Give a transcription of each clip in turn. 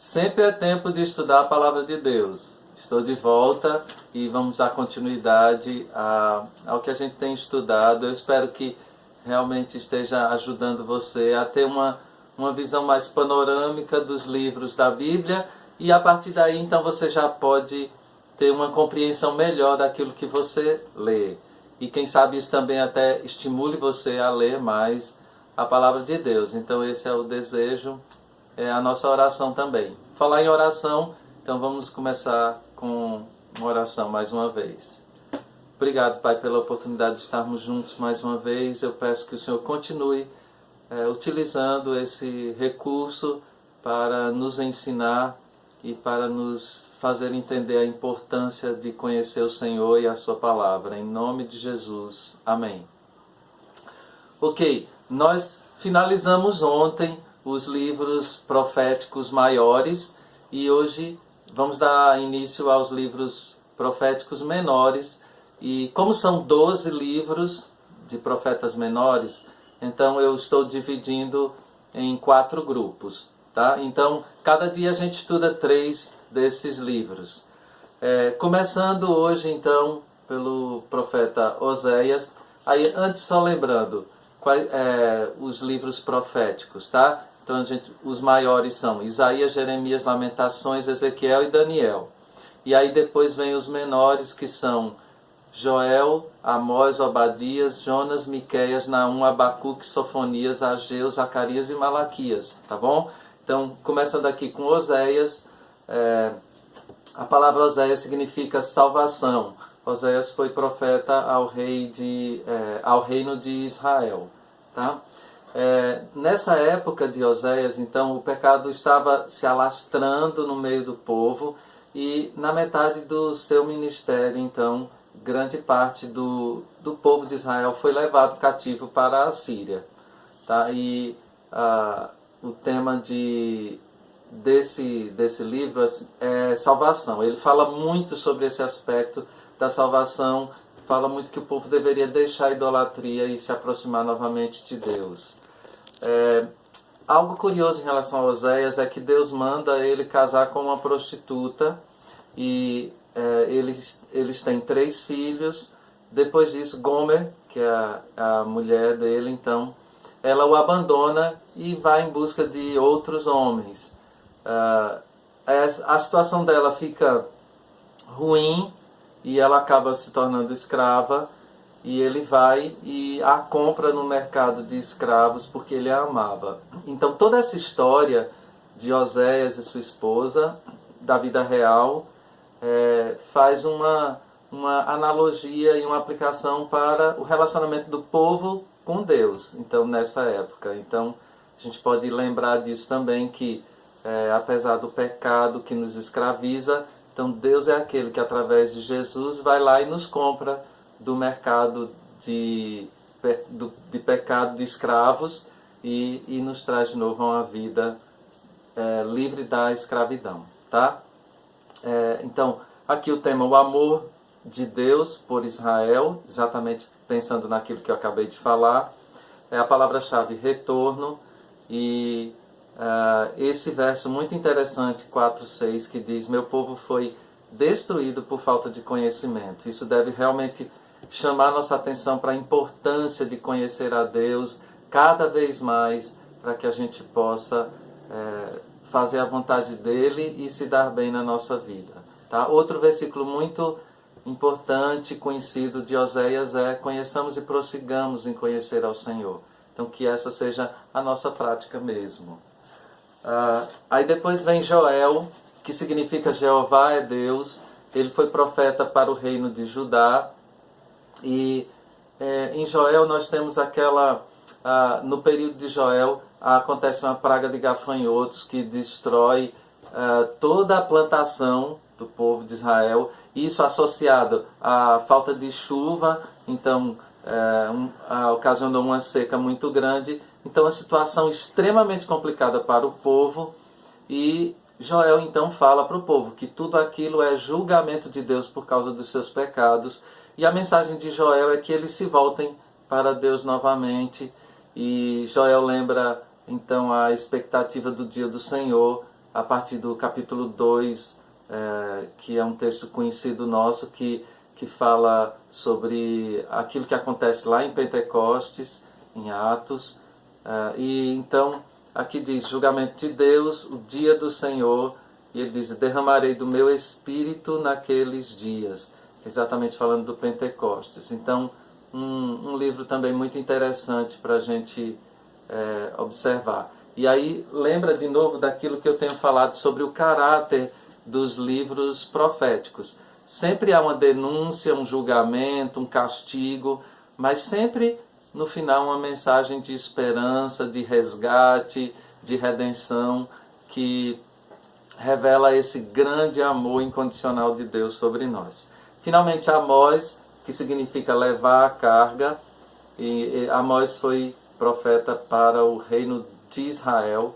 Sempre é tempo de estudar a Palavra de Deus. Estou de volta e vamos dar continuidade ao que a gente tem estudado. Eu espero que realmente esteja ajudando você a ter uma visão mais panorâmica dos livros da Bíblia e a partir daí então você já pode ter uma compreensão melhor daquilo que você lê. E quem sabe isso também até estimule você a ler mais a Palavra de Deus. Então esse é o desejo, é a nossa oração também. Falar em oração, então vamos começar com uma oração mais uma vez. Obrigado, Pai, pela oportunidade de estarmos juntos mais uma vez. Eu peço que o Senhor continue utilizando esse recurso para nos ensinar e para nos fazer entender a importância de conhecer o Senhor e a Sua Palavra. Em nome de Jesus. Amém. Ok, nós finalizamos ontem os livros proféticos maiores e hoje vamos dar início aos livros proféticos menores. E como são 12 livros de profetas menores, então eu estou dividindo em 4 grupos. Tá? Então, cada dia a gente estuda 3 desses livros. Começando hoje, então, pelo profeta Oséias. Aí, antes, só lembrando, os livros proféticos, tá? Então, os maiores são Isaías, Jeremias, Lamentações, Ezequiel e Daniel. E aí depois vem os menores, que são Joel, Amós, Obadias, Jonas, Miqueias, Naum, Abacuque, Sofonias, Ageu, Zacarias e Malaquias, tá bom? Então, começando aqui com Oséias, a palavra Oséias significa salvação. Oséias foi profeta ao reino de Israel, tá? Nessa época de Oséias, então, o pecado estava se alastrando no meio do povo e na metade do seu ministério, então, grande parte do povo de Israel foi levado cativo para a Síria. Tá? E o tema desse livro é salvação. Ele fala muito sobre esse aspecto da salvação, fala muito que o povo deveria deixar a idolatria e se aproximar novamente de Deus. Algo curioso em relação a Oséias é que Deus manda ele casar com uma prostituta e eles têm 3 filhos. Depois disso, Gomer, que é a mulher dele, então, ela o abandona e vai em busca de outros homens. A situação dela fica ruim e ela acaba se tornando escrava. E ele vai e a compra no mercado de escravos porque ele a amava. Então toda essa história de Oséias e sua esposa, da vida real, faz uma analogia e uma aplicação para o relacionamento do povo com Deus, então, nessa época. Então a gente pode lembrar disso também, que apesar do pecado que nos escraviza, então Deus é aquele que através de Jesus vai lá e nos compra do mercado de pecado de escravos e nos traz de novo a uma vida livre da escravidão. Tá? Então, aqui o tema, o amor de Deus por Israel, exatamente pensando naquilo que eu acabei de falar, é a palavra-chave retorno, e esse verso muito interessante, 4:6, que diz: meu povo foi destruído por falta de conhecimento. Isso deve realmente chamar nossa atenção para a importância de conhecer a Deus cada vez mais, para que a gente possa fazer a vontade dele e se dar bem na nossa vida. Tá? Outro versículo muito importante, conhecido de Oséias é: conheçamos e prossigamos em conhecer ao Senhor. Então que essa seja a nossa prática mesmo. Aí depois vem Joel, que significa Jeová é Deus. Ele foi profeta para o reino de Judá. E em Joel nós temos no período de Joel acontece uma praga de gafanhotos que destrói toda a plantação do povo de Israel. Isso associado à falta de chuva, então ocasionou uma seca muito grande. Então a situação extremamente complicada para o povo, e Joel então fala para o povo que tudo aquilo é julgamento de Deus por causa dos seus pecados. E a mensagem de Joel é que eles se voltem para Deus novamente. E Joel lembra então a expectativa do dia do Senhor, a partir do capítulo 2, que é um texto conhecido nosso, que fala sobre aquilo que acontece lá em Pentecostes, em Atos. E então, aqui diz, julgamento de Deus, o dia do Senhor, e ele diz, derramarei do meu espírito naqueles dias, exatamente falando do Pentecostes. Então, um livro também muito interessante para a gente observar. E aí, lembra de novo daquilo que eu tenho falado sobre o caráter dos livros proféticos. Sempre há uma denúncia, um julgamento, um castigo, mas sempre no final uma mensagem de esperança, de resgate, de redenção, que revela esse grande amor incondicional de Deus sobre nós. Finalmente, Amós, que significa levar a carga, e Amós foi profeta para o reino de Israel.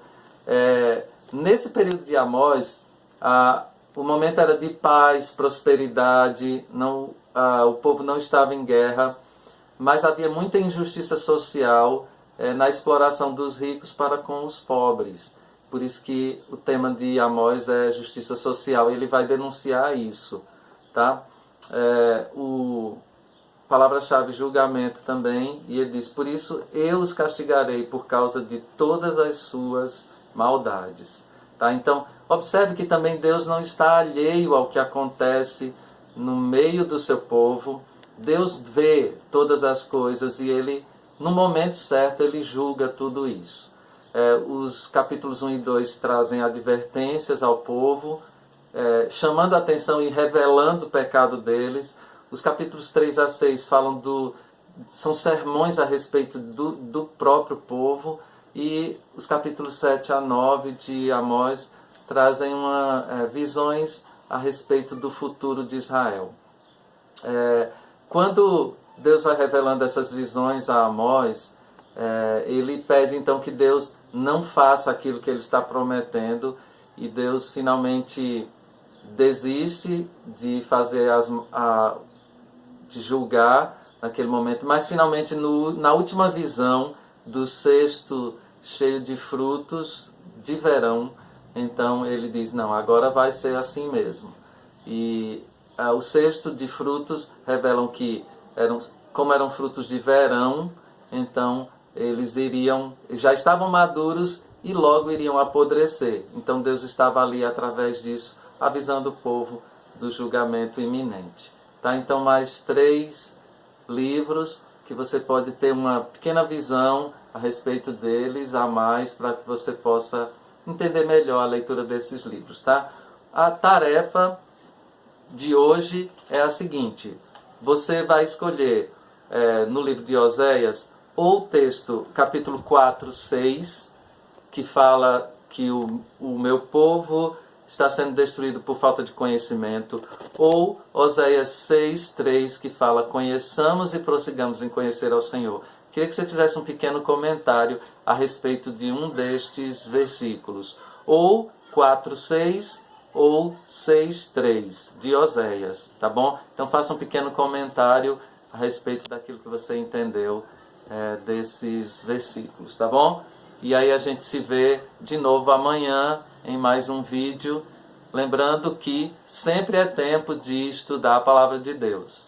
Nesse período de Amós, o momento era de paz, prosperidade, o povo não estava em guerra, mas havia muita injustiça social na exploração dos ricos para com os pobres. Por isso que o tema de Amós é justiça social, e ele vai denunciar isso. Tá? Palavra-chave julgamento também, e ele diz, por isso eu os castigarei por causa de todas as suas maldades. Tá? Então, observe que também Deus não está alheio ao que acontece no meio do seu povo. Deus vê todas as coisas e ele, no momento certo, ele julga tudo isso. Os capítulos 1 e 2 trazem advertências ao povo, chamando a atenção e revelando o pecado deles. Os capítulos 3 a 6 são sermões a respeito do próprio povo, e os capítulos 7 a 9 de Amós trazem visões a respeito do futuro de Israel. Quando Deus vai revelando essas visões a Amós, ele pede então que Deus não faça aquilo que ele está prometendo, e Deus finalmente desiste de fazer de julgar naquele momento, mas finalmente na última visão do cesto cheio de frutos de verão, então ele diz, não, agora vai ser assim mesmo. E o cesto de frutos revelam que como eram frutos de verão, então eles já estavam maduros e logo iriam apodrecer. Então Deus estava ali através disso, avisando o povo do julgamento iminente. Tá? Então, mais 3 livros que você pode ter uma pequena visão a respeito deles, a mais, para que você possa entender melhor a leitura desses livros. Tá? A tarefa de hoje é a seguinte: você vai escolher no livro de Oséias ou o texto, capítulo 4, 6, que fala que o meu povo está sendo destruído por falta de conhecimento, ou Oséias 6, 3, que fala, conheçamos e prossigamos em conhecer ao Senhor. Queria que você fizesse um pequeno comentário a respeito de um destes versículos, ou 4, 6, ou 6, 3, de Oséias, tá bom? Então faça um pequeno comentário a respeito daquilo que você entendeu desses versículos, tá bom? E aí a gente se vê de novo amanhã em mais um vídeo. Lembrando que sempre é tempo de estudar a Palavra de Deus.